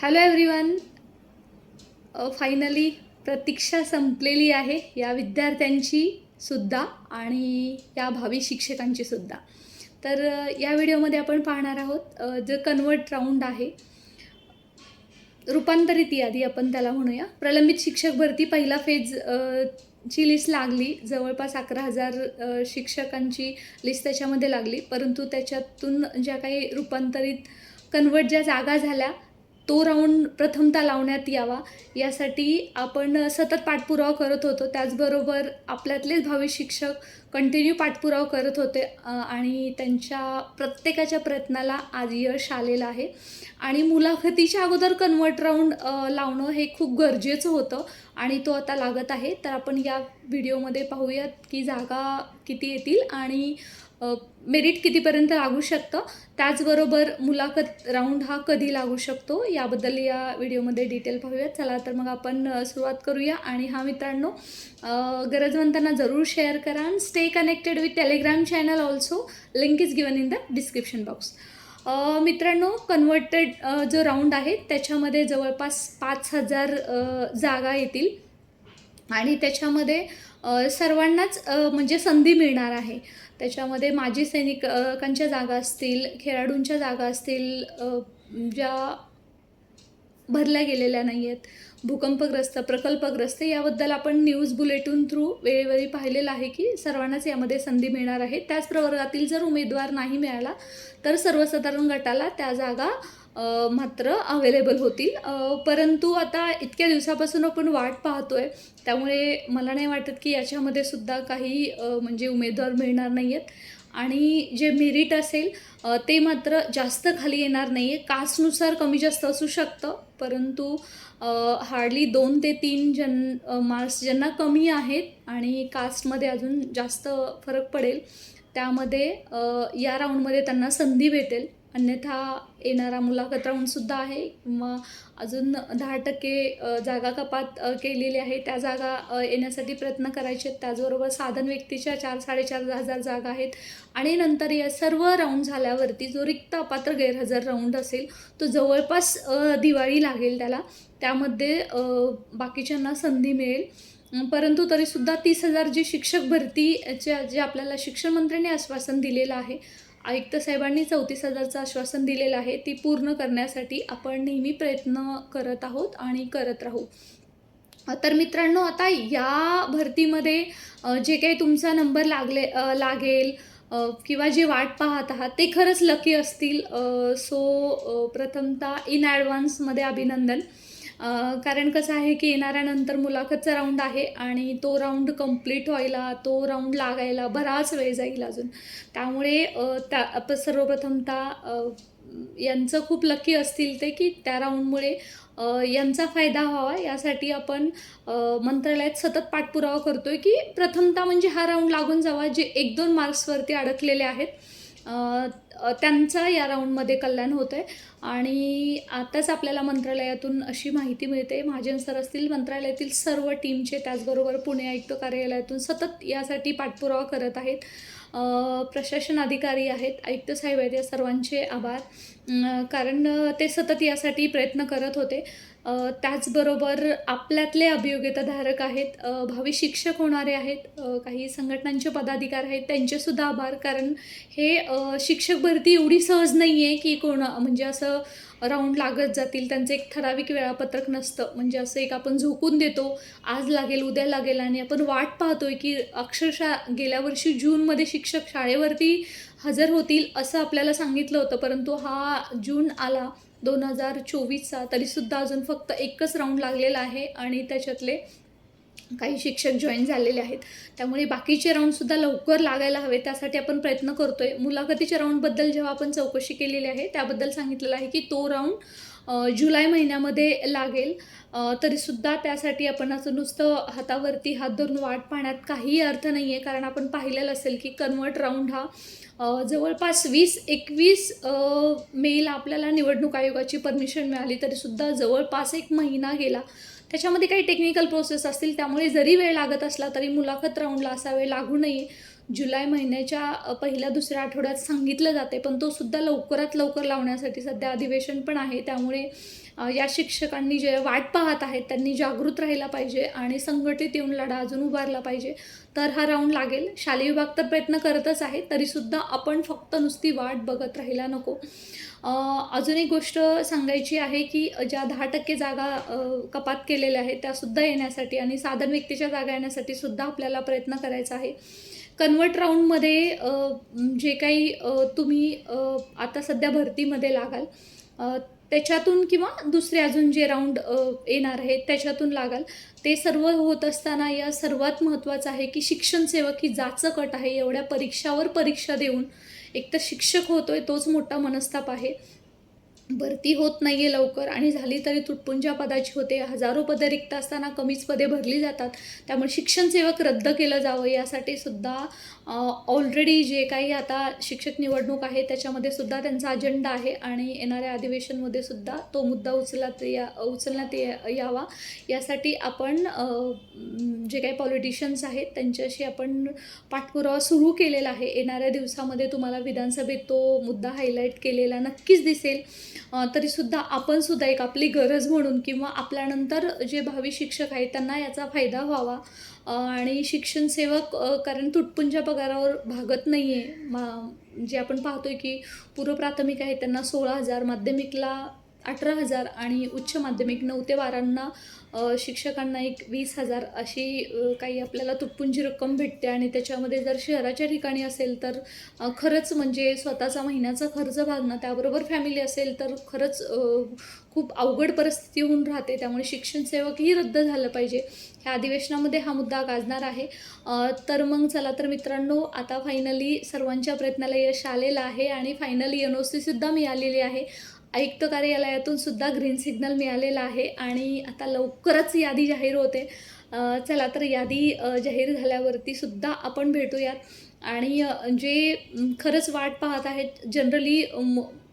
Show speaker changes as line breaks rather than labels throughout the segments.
Hello everyone. Finally प्रतीक्षा संपलेली आहे या विद्यार्थ्यांची सुद्धा आणि या भावी शिक्षकांची सुद्धा. तर या व्हिडिओमध्ये आपण पाहणार आहोत जो कन्वर्ट राऊंड आहे, रूपांतरित यादी आपण त्याला म्हणूया. प्रलंबित शिक्षक भरती पहिला फेज ची लिस्ट लागली. जवळपास 11,000 शिक्षकांची लिस्ट त्याच्यामध्ये लागली, परंतु त्याच्यातून ज्या काही रूपांतरित कन्वर्ट ज्या जागा झाल्या तो राऊंड प्रथमतः लावण्यात यावा यासाठी आपण सतत पाठपुरावा करत होतो. त्याचबरोबर आपल्यातलेच भावी शिक्षक कंटिन्यू पाठपुरावा करत होते आणि त्यांच्या प्रत्येकाच्या प्रयत्नाला आज यश आलेलं आहे. आणि मुलाखतीच्या अगोदर कन्वर्ट राऊंड लावणं हे खूप गरजेचं होतं आणि तो आता लागत आहे. तर आपण या व्हिडिओमध्ये पाहूयात की जागा किती येतील आणि मेरिट कितीपर्यंत लागू शकतं, त्याचबरोबर मुलाखत राऊंड हा कधी लागू शकतो याबद्दल या व्हिडिओमध्ये डिटेल पाहूयात. चला तर मग आपण सुरुवात करूया. आणि हा मित्रांनो, गरजवंतांना जरूर शेअर करा आणि stay connected with Telegram channel also. Link is given in the description box. मित्रांनो, कन्वर्टेड जो राऊंड आहे त्याच्यामध्ये जवळपास 5,000 जागा येतील आणि त्याच्यामध्ये सर्वांनाच म्हणजे संधी मिळणार आहे. त्याच्यामध्ये माजी सैनिकांच्या जागा असतील, खेळाडूंच्या जागा असतील ज्या भरल्या गेलेल्या नाही आहेत, भूकंपग्रस्त, प्रकल्पग्रस्त, याबद्दल आपण न्यूज बुलेटिन थ्रू वेळोवेळी पाहिलेलं आहे की सर्वांनाच यामध्ये संधी मिळणार आहे. त्याच प्रवर्गातील जर उमेदवार नाही मिळाला तर सर्वसाधारण गटाला त्या जागा मात्र अवेलेबल होतील. परंतु आता इतक्या दिवसापासून आपण वाट पाहतोय, त्यामुळे मला नाही वाटत की याच्यामध्ये सुद्धा काही म्हणजे उमेदवार मिळणार नाही आहेत. आणि जे मेरिट असेल ते मात्र जास्त खाली येणार नाही आहे. कास्टनुसार कमी जास्त असू शकतं, परंतु हार्डली 2 ते 3 मार्क्स ज्यांना कमी आहेत आणि कास्टमध्ये अजून जास्त फरक पडेल त्यामध्ये या राऊंडमध्ये त्यांना संधी भेटेल. अन्यथा येणारा मुलाखत राऊंडसुद्धा आहे किंवा अजून 10% जागा कपात केलेली आहे, त्या जागा येण्यासाठी प्रयत्न करायचे आहेत. त्याचबरोबर साधन व्यक्तीच्या 4,000-4,500 जागा आहेत. आणि नंतर या सर्व राऊंड झाल्यावरती जो रिक्त अपात्र गैरहजर राऊंड असेल तो जवळपास दिवाळी लागेल त्याला, त्यामध्ये बाकीच्यांना संधी मिळेल. परंतु तरीसुद्धा 30,000 जी शिक्षक भरतीच्या जे आपल्याला शिक्षण मंत्र्यांनी आश्वासन दिलेलं आहे, आयुक्त साहेबांनी 34,000चं आश्वासन दिलेलं आहे, ती पूर्ण करण्यासाठी आपण नेहमी प्रयत्न करत आहोत आणि करत राहू. तर मित्रांनो, आता या भरतीमध्ये जे काही तुमचा नंबर लागेल किंवा जे वाट पाहत आहात ते खरंच लकी असतील. सो प्रथमतः इन ॲडव्हान्समध्ये अभिनंदन. कारण कसं आहे की येणाऱ्यानंतर मुलाखतचा राऊंड आहे आणि तो राऊंड कंप्लीट व्हायला, तो राऊंड लागायला बराच वेळ जाईल अजून. त्यामुळे सर्वप्रथमतः यांचं खूप लकी असतील ते की त्या राऊंडमुळे यांचा फायदा व्हावा यासाठी आपण मंत्रालयात सतत पाठपुरावा करतोय की प्रथमतः म्हणजे हा राऊंड लागून जावा. जे 1-2 मार्क्सवरती अडकलेले आहेत त्यांचं या राऊंडमध्ये कल्याण होतं आहे. आणि आताच आपल्याला मंत्रालयातून अशी माहिती मिळते, महाजन सर असतील, मंत्रालयातील सर्व टीमचे, त्याचबरोबर पुणे आयुक्त कार्यालयातून सतत यासाठी पाठपुरावा करत आहेत. प्रशासन अधिकारी आहेत, आयुक्त साहेब आहेत, या सर्वांचे आभार, कारण ते सतत यासाठी प्रयत्न करत होते. त्याचबरोबर आपल्यातले अभियोग्यताधारक आहेत, भावी शिक्षक होणारे आहेत, काही संघटनांचे पदाधिकारी आहेत, त्यांचेसुद्धा आभार. कारण हे शिक्षक भरती एवढी सहज नाही आहे की म्हणजे असं राऊंड लागत जातील. त्यांचं एक ठराविक वेळापत्रक नसतं. म्हणजे असं एक आपण झोकून देतो, आज लागेल उद्या लागेल, आणि आपण वाट पाहतोय की अक्षरशः गेल्या वर्षी जूनमध्ये शिक्षक शाळेवरती हजर होतील असं आपल्याला सांगितलं होतं, परंतु हा जून आला 2024चा, तरीसुद्धा अजून फक्त एकच राऊंड लागलेला आहे आणि त्याच्यातले काही शिक्षक जॉईन झालेले आहेत. त्यामुळे बाकीचे राऊंडसुद्धा लवकर लागायला हवे, त्यासाठी आपण प्रयत्न करतोय. मुलाखतीच्या राऊंडबद्दल जेव्हा आपण चौकशी केलेली आहे त्याबद्दल सांगितलेलं आहे की तो राऊंड जुलै महिन्यामध्ये लागेल. तरीसुद्धा त्यासाठी आपण असं नुसतं हातावरती हात धरून वाट पाहण्यात काही अर्थ नाही आहे. कारण आपण पाहिलेलं असेल की कन्वर्ट राऊंड हा जवळपास 20-21 मेला आपल्याला निवडणूक आयोगाची परमिशन मिळाली, तरीसुद्धा जवळपास 1 महिना गेला. त्याच्यामध्ये काही टेक्निकल प्रोसेस असतील, त्यामुळे जरी वेळ लागत असला तरी मुलाखत राऊंडला असा वेळ लागू नये. जुलै महिन्याच्या पहिल्या दुसऱ्या आठवड्यात सांगितलं जाते, पण तो सुद्धा लवकरात लवकर लावण्यासाठी सध्या अधिवेशन पण आहे, त्यामुळे या शिक्षकांनी जे वाट पाहत आहेत त्यांनी जागृत राहायला पाहिजे आणि संघटित येऊन लढा अजून उभारला पाहिजे, तर हा राऊंड लागेल. शालेय विभाग तर प्रयत्न करतच आहे, तरीसुद्धा आपण फक्त नुसती वाट बघत राहायला नको. अजून एक गोष्ट सांगायची आहे की ज्या 10% जागा कपात केलेल्या आहेत त्यासुद्धा येण्यासाठी आणि साधन व्यक्तीच्या जागा येण्यासाठी सुद्धा आपल्याला प्रयत्न करायचा आहे. कन्व्हर्ट राऊंडमध्ये जे काही तुम्ही आता सध्या भरतीमध्ये लागाल त्याच्यातून किंवा दुसरे अजून जे राऊंड येणार आहेत त्याच्यातून लागाल, ते सर्व होत असताना या सर्वात महत्त्वाचं आहे की शिक्षण सेवक ही जाचक अट आहे. एवढ्या परीक्षावर परीक्षा देऊन एकतर शिक्षक होतोय तोच मोठा मनस्ताप आहे. भरती होत नाही आहे लवकर आणि झाली तरी तुटपुंज्या पदाची होते. हजारो पदं रिक्त असताना कमीच पदे भरली जातात. त्यामुळे शिक्षण सेवक रद्द केलं जावं यासाठी सुद्धा ऑलरेडी जे काही आता शिक्षक निवडणूक आहे त्याच्यामध्ये सुद्धा त्यांचा अजेंडा आहे आणि येणाऱ्या अधिवेशनमध्ये सुद्धा तो मुद्दा उचलण्यात यावा यासाठी आपण जे काही पॉलिटिशियन्स आहेत त्यांच्याशी आपण पाठपुरावा सुरू केलेला आहे. येणाऱ्या दिवसामध्ये तुम्हाला विधानसभेत तो मुद्दा हायलाईट केलेला नक्कीच दिसेल. तरीसुद्धा आपण सुद्धा एक आपली गरज म्हणून किंवा आपल्यानंतर जे भावी शिक्षक आहेत त्यांना याचा फायदा व्हावा आणि शिक्षण सेवक कारण तुटपुंज्या पगारावर भागत नाही आहे. जे आपण पाहतोय की पूर्व प्राथमिक आहे त्यांना 16,000, माध्यमिकला 18,000 आणि उच्च माध्यमिक 9 ते 12 शिक्षकांना एक 20,000 अशी काही आपल्याला तुटपुंजी रक्कम भेटते आणि त्याच्यामध्ये जर शहराच्या ठिकाणी असेल तर खरंच म्हणजे स्वतःचा महिन्याचा खर्च भागणं, त्याबरोबर फॅमिली असेल तर खरंच खूप अवघड परिस्थिती होऊन राहते. त्यामुळे शिक्षण सेवकही रद्द झालं पाहिजे. ह्या अधिवेशनामध्ये हा मुद्दा गाजणार आहे. तर मग चला तर मित्रांनो, आता फायनली सर्वांच्या प्रयत्नाला यश आलेलं आहे आणि फायनली NOC सुद्धा मिळालेली आहे. आयुक्त कार्यालयातून सुद्धा ग्रीन सिग्नल मिळालेला आहे आणि आता लवकरच यादी जाहीर होते. चला तर यादी जाहीर झाल्यावरती सुद्धा आपण भेटूयात आणि जे खरंच वाट पाहत आहेत जनरली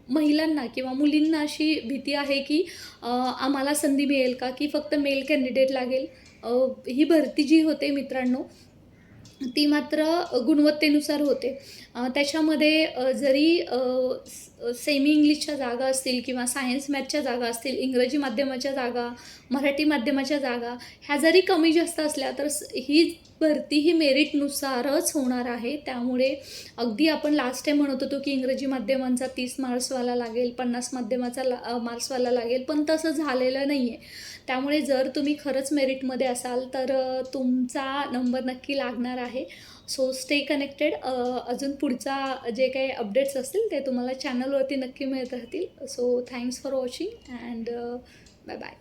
महिलांना किंवा मुलींना अशी भीती आहे की आम्हाला संधी मिळेल का, की फक्त मेल कॅन्डिडेट लागेल. ही भरती जी होते मित्रांनो ती मात्र गुणवत्तेनुसार होते. त्याच्यामध्ये जरी सेमी इंग्लिशच्या जागा असतील किंवा सायन्स मॅथच्या जागा असतील, इंग्रजी माध्यमाच्या जागा, मराठी माध्यमाच्या जागा ह्या जरी कमी जास्त असल्या तर ही भरती ही मेरिटनुसारच होणार आहे. त्यामुळे अगदी आपण लास्ट टाईम म्हणत होतो की इंग्रजी माध्यमांचा 30 मार्क्सवाला लागेल, 50 माध्यमाचा मार्क्सवाला लागेल, पण तसं झालेलं नाही आहे. त्यामुळे जर तुम्ही खरंच मेरिटमध्ये असाल तर तुमचा नंबर नक्की लागणार आहे. So stay connected. अजून पुढचा जे काही अपडेट्स असतील ते तुम्हाला चॅनलवरती नक्की मिळत राहतील. So thanks for watching and bye bye.